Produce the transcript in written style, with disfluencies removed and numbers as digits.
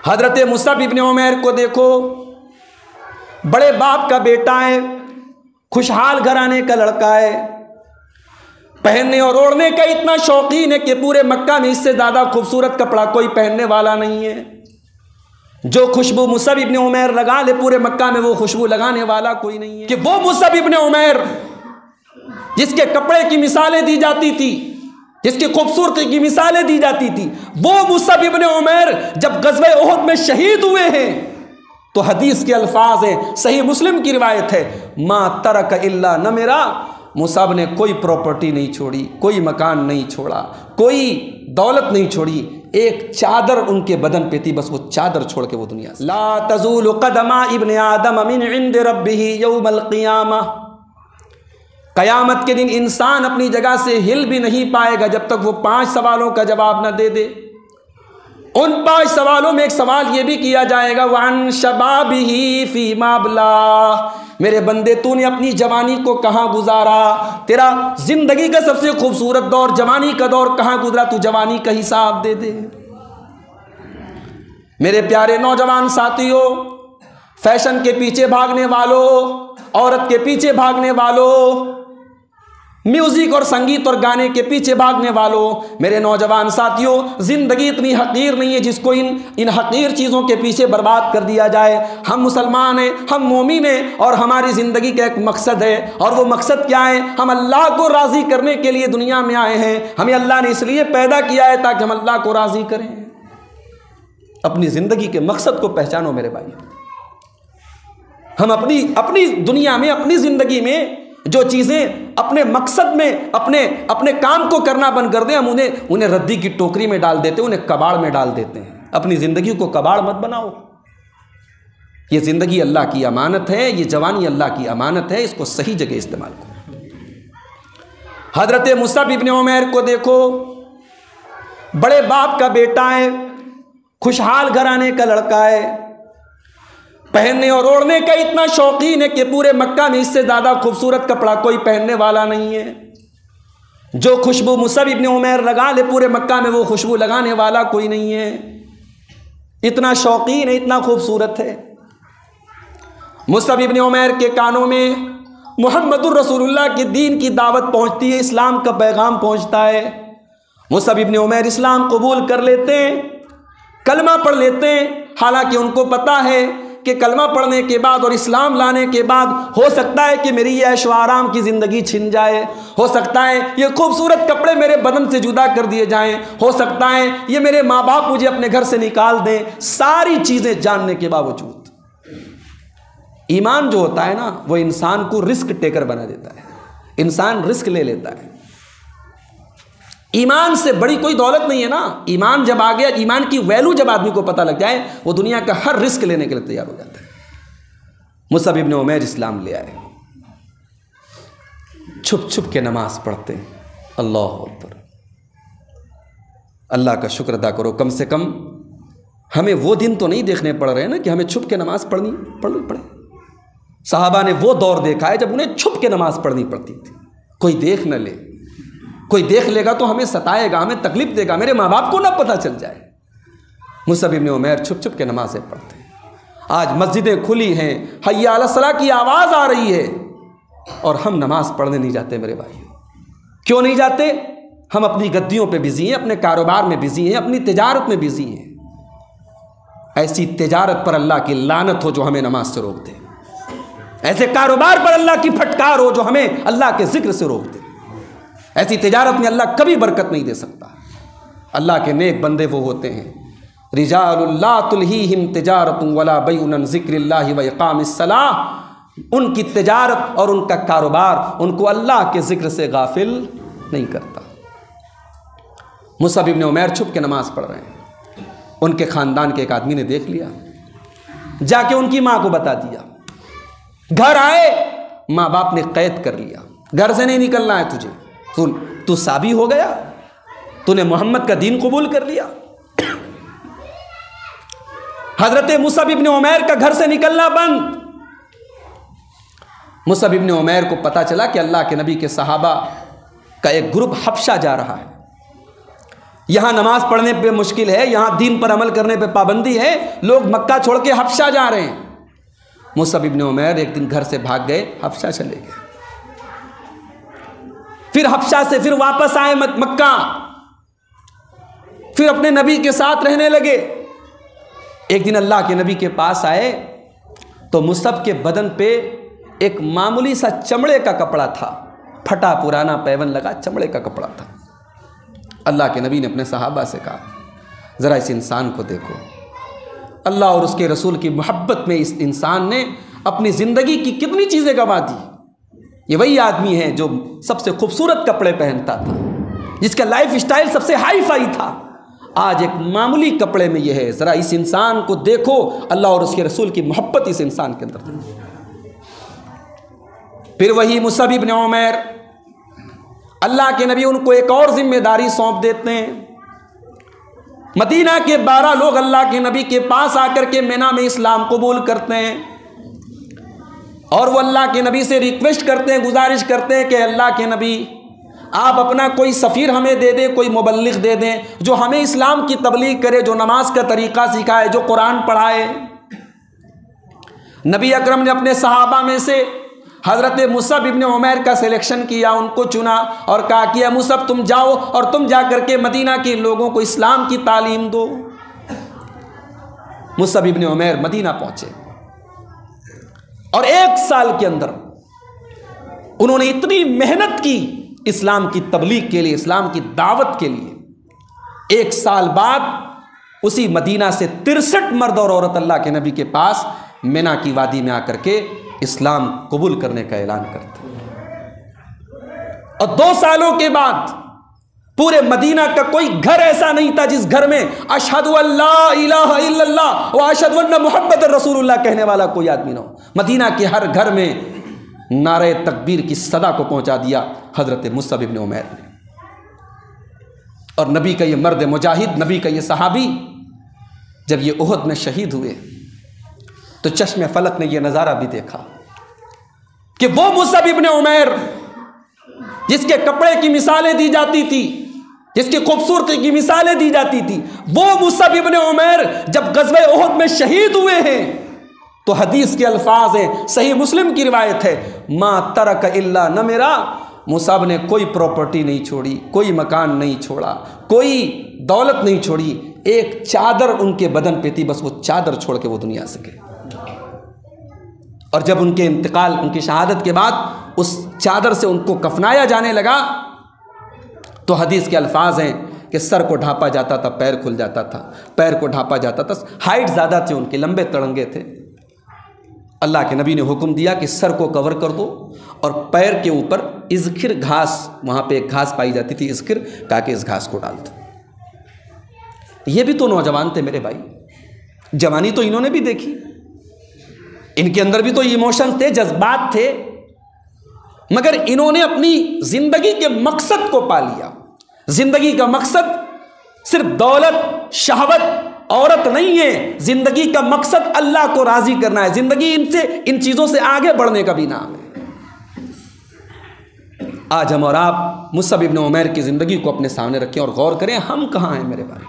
हजरत Musab इब्न उमैर को देखो, बड़े बाप का बेटा है, खुशहाल घराने का लड़का है, पहनने और ओढ़ने का इतना शौकीन है कि पूरे मक्का में इससे ज़्यादा खूबसूरत कपड़ा कोई पहनने वाला नहीं है। जो खुशबू मुसअब इब्न उमैर लगा ले पूरे मक्का में वो खुशबू लगाने वाला कोई नहीं है। कि वो मुसअब इब्न उमैर जिसके कपड़े की मिसालें दी जाती थी, जिसकी खूबसूरती की मिसालें दी जाती थी, वो मुसअब इब्न उमैर जब ग़ज़वे उहद में शहीद हुए हैं तो हदीस के अल्फाज हैं, सही मुस्लिम की रिवायत है, मा तरक इल्ला नमरा, मुसअब ने कोई प्रॉपर्टी नहीं छोड़ी, कोई मकान नहीं छोड़ा, कोई दौलत नहीं छोड़ी, एक चादर उनके बदन पे थी, बस वो चादर छोड़ के वो दुनिया से। ला तज़ूलु क़दमा इब्न आदम मिन इंद रब्बिही यौमल क़ियामा, क़यामत के दिन इंसान अपनी जगह से हिल भी नहीं पाएगा जब तक वो 5 सवालों का जवाब न दे दे। उन 5 सवालों में एक सवाल ये भी किया जाएगा, वअन शबाबिही फ़ीमा अबला, मेरे बंदे तूने अपनी जवानी को कहाँ गुजारा, तेरा जिंदगी का सबसे खूबसूरत दौर जवानी का दौर कहाँ गुजरा, तू जवानी का हिसाब दे दे। मेरे प्यारे नौजवान साथियों, फैशन के पीछे भागने वालों, औरत के पीछे भागने वालों, म्यूजिक और संगीत और गाने के पीछे भागने वालों, मेरे नौजवान साथियों, जिंदगी इतनी हकीर नहीं है जिसको इन हकीर चीज़ों के पीछे बर्बाद कर दिया जाए। हम मुसलमान हैं, हम मोमिन हैं और हमारी ज़िंदगी का एक मकसद है, और वो मकसद क्या है? हम अल्लाह को राज़ी करने के लिए दुनिया में आए हैं। हमें अल्लाह ने इसलिए पैदा किया है ताकि हम अल्लाह को राज़ी करें। अपनी ज़िंदगी के मकसद को पहचानो मेरे भाई। हम अपनी दुनिया में, अपनी ज़िंदगी में जो चीज़ें अपने मकसद में अपने काम को करना बंद कर दें, हम उन्हें रद्दी की टोकरी में डाल देते हैं, उन्हें कबाड़ में डाल देते हैं। अपनी ज़िंदगी को कबाड़ मत बनाओ। ये ज़िंदगी अल्लाह की अमानत है, ये जवानी अल्लाह की अमानत है, इसको सही जगह इस्तेमाल करो। हज़रत मुसअब इब्न उमैर को देखो, बड़े बाप का बेटा है, खुशहाल घराने का लड़का है, पहनने और ओढ़ने का इतना शौकीन है कि पूरे मक्का में इससे ज़्यादा खूबसूरत कपड़ा कोई पहनने वाला नहीं है। जो खुशबू मुसअब इब्न उमैर लगा ले पूरे मक्का में वो खुशबू लगाने वाला कोई नहीं है। इतना शौकीन है, इतना खूबसूरत है। मुसअब इब्न उमैर के कानों में मुहम्मदुर रसूलुल्लाह के दीन की दावत पहुँचती है, इस्लाम का पैगाम पहुँचता है। मुसअब इब्न उमैर इस्लाम कबूल कर लेते हैं, कलमा पढ़ लेते हैं। हालांकि उनको पता है कि कलमा पढ़ने के बाद और इस्लाम लाने के बाद हो सकता है कि मेरी ये ऐशो आराम की ज़िंदगी छिन जाए, हो सकता है ये खूबसूरत कपड़े मेरे बदन से जुदा कर दिए जाएं, हो सकता है ये मेरे माँ बाप मुझे अपने घर से निकाल दें। सारी चीज़ें जानने के बावजूद ईमान जो होता है ना, वो इंसान को रिस्क टेकर बना देता है। इंसान रिस्क ले लेता है। ईमान से बड़ी कोई दौलत नहीं है ना। ईमान जब आ गया, ईमान की वैल्यू जब आदमी को पता लग जाए, वो दुनिया का हर रिस्क लेने के लिए तैयार हो जाता है। मुसअब इब्न उमैर इस्लाम ले आए, छुप छुप के नमाज पढ़ते हैं। अल्लाह अकबर। अल्लाह का शुक्र अदा करो, कम से कम हमें वो दिन तो नहीं देखने पड़ रहे हैं ना कि हमें छुप के नमाज पढ़नी पड़े। साहबा ने वो दौर देखा है जब उन्हें छुप के नमाज पढ़नी पड़ती थी। कोई देख न ले, कोई देख लेगा तो हमें सताएगा, हमें तकलीफ देगा, मेरे माँ बाप को ना पता चल जाए। मुसअब इब्न उमैर छुप छुप के नमाज़ें पढ़ते हैं। आज मस्जिदें खुली हैं, हय्या अला सलाह की आवाज़ आ रही है और हम नमाज पढ़ने नहीं जाते मेरे भाइयों। क्यों नहीं जाते? हम अपनी गद्दियों पे बिजी हैं, अपने कारोबार में बिजी हैं, अपनी तिजारत में बिजी हैं। ऐसी तिजारत पर अल्लाह की लानत हो जो हमें नमाज से रोक दे। ऐसे कारोबार पर अल्लाह की फटकार हो जो हमें अल्लाह के जिक्र से रोक दे। ऐसी तिजारत में अल्लाह कभी बरकत नहीं दे सकता। अल्लाह के नेक बंदे वो होते हैं, रिजालुन ला तुल्हीहिम तिजारतुन वला बैउन अन ज़िक्रिल्लाहि व इक़ामिस सलाह। उनकी तिजारत और उनका कारोबार उनको अल्लाह के जिक्र से गाफिल नहीं करता। मुसअब इब्न उमैर छुप के नमाज पढ़ रहे हैं। उनके ख़ानदान के एक आदमी ने देख लिया, जाके उनकी माँ को बता दिया। घर आए, माँ बाप ने कैद कर लिया, घर से नहीं निकलना है तुझे, तू साबी हो गया, तूने मोहम्मद का दीन कबूल कर लिया। हजरत मुसअब इब्न उमैर का घर से निकलना बंद। मुसअब इब्न उमैर को पता चला कि अल्लाह के नबी के सहाबा का एक ग्रुप हबशा जा रहा है। यहाँ नमाज पढ़ने पे मुश्किल है, यहाँ दीन पर अमल करने पे पाबंदी है, लोग मक्का छोड़ के हफ्शा जा रहे हैं। मुसअब इब्न उमैर एक दिन घर से भाग गए, हफ्शा चले गए। फिर हफ्शा से फिर वापस आए मक्का, फिर अपने नबी के साथ रहने लगे। एक दिन अल्लाह के नबी के पास आए तो मुसअब के बदन पे एक मामूली सा चमड़े का कपड़ा था, फटा पुराना पैवन लगा चमड़े का कपड़ा था। अल्लाह के नबी ने अपने सहाबा से कहा, ज़रा इस इंसान को देखो, अल्लाह और उसके रसूल की मोहब्बत में इस इंसान ने अपनी ज़िंदगी की कितनी चीज़ें गंवा दी। ये वही आदमी है जो सबसे खूबसूरत कपड़े पहनता था, जिसका लाइफ स्टाइल सबसे हाई फाई था, आज एक मामूली कपड़े में ये है। ज़रा इस इंसान को देखो, अल्लाह और उसके रसूल की मोहब्बत इस इंसान के अंदर थी। फिर वही मुसअब इब्न उमैर, अल्लाह के नबी उनको एक और जिम्मेदारी सौंप देते हैं। मदीना के 12 लोग अल्लाह के नबी के पास आकर के मिना में इस्लाम कबूल करते हैं और वो अल्लाह के नबी से रिक्वेस्ट करते हैं, गुजारिश करते हैं कि अल्लाह के नबी आप अपना कोई सफ़ीर हमें दे दें, कोई मुबल्लिग दे दें जो हमें इस्लाम की तबलीग करे, जो नमाज का तरीक़ा सिखाए, जो कुरान पढ़ाए। नबी अकरम ने अपने सहाबा में से हज़रत मुसअब इब्न उमैर का सिलेक्शन किया, उनको चुना और कहा कि मुसअब तुम जाओ और तुम जा करके मदीना के लोगों को इस्लाम की तालीम दो। मुसअब इब्न उमैर मदीना पहुंचे और 1 साल के अंदर उन्होंने इतनी मेहनत की इस्लाम की तबलीग के लिए, इस्लाम की दावत के लिए। 1 साल बाद उसी मदीना से 63 मर्द और औरत अल्लाह के नबी के पास मिना की वादी में आकर के इस्लाम कबूल करने का ऐलान करते। और 2 सालों के बाद पूरे मदीना का कोई घर ऐसा नहीं था जिस घर में अशहदु अल्ला इलाहा इल्लल्लाह व अशहदु अन्ना मुहम्मदुर रसूलुल्लाह कहने वाला कोई आदमी ना हो। मदीना के हर घर में नारे तकबीर की सदा को पहुंचा दिया हज़रत मुसअब इब्न उमैर ने। और नबी का ये मर्द मुजाहिद, नबी का ये सहाबी जब ये उहद में शहीद हुए तो चश्मे फलक ने यह नज़ारा भी देखा कि वो मुसअब इब्न उमैर जिसके कपड़े की मिसालें दी जाती थी, जिसकी खूबसूरती की मिसालें दी जाती थी, वो मुसअब इब्न उमैर जब ग़ज़वे उहद में शहीद हुए हैं तो हदीस के अल्फाज हैं, सही मुस्लिम की रिवायत है, मा तरक इल्ला नमेरा, मुसअब ने कोई प्रॉपर्टी नहीं छोड़ी, कोई मकान नहीं छोड़ा, कोई दौलत नहीं छोड़ी, एक चादर उनके बदन पे थी, बस वो चादर छोड़ के वो दुनिया से गए। और जब उनके इंतकाल, उनकी शहादत के बाद उस चादर से उनको कफनाया जाने लगा तो हदीस के अल्फाज हैं कि सर को ढांपा जाता था, पैर खुल जाता था, पैर को ढांपा जाता था। हाइट ज़्यादा थी उनके, लंबे तड़ंगे थे। अल्लाह के नबी ने हुक्म दिया कि सर को कवर कर दो और पैर के ऊपर इज़खिर घास, वहाँ पे एक घास पाई जाती थी इज़खिर, ताकि इस घास को डाल दो। ये भी तो नौजवान थे मेरे भाई, जवानी तो इन्होंने भी देखी, इनके अंदर भी तो इमोशंस थे, जज्बात थे, मगर इन्होंने अपनी ज़िंदगी के मकसद को पा लिया। ज़िंदगी का मकसद सिर्फ दौलत, शहवत, औरत नहीं है। ज़िंदगी का मकसद अल्लाह को राज़ी करना है। ज़िंदगी इन चीज़ों से आगे बढ़ने का भी नाम है। आज हम और आप मुसअब इब्न उमैर की ज़िंदगी को अपने सामने रखें और गौर करें, हम कहाँ हैं मेरे भाई।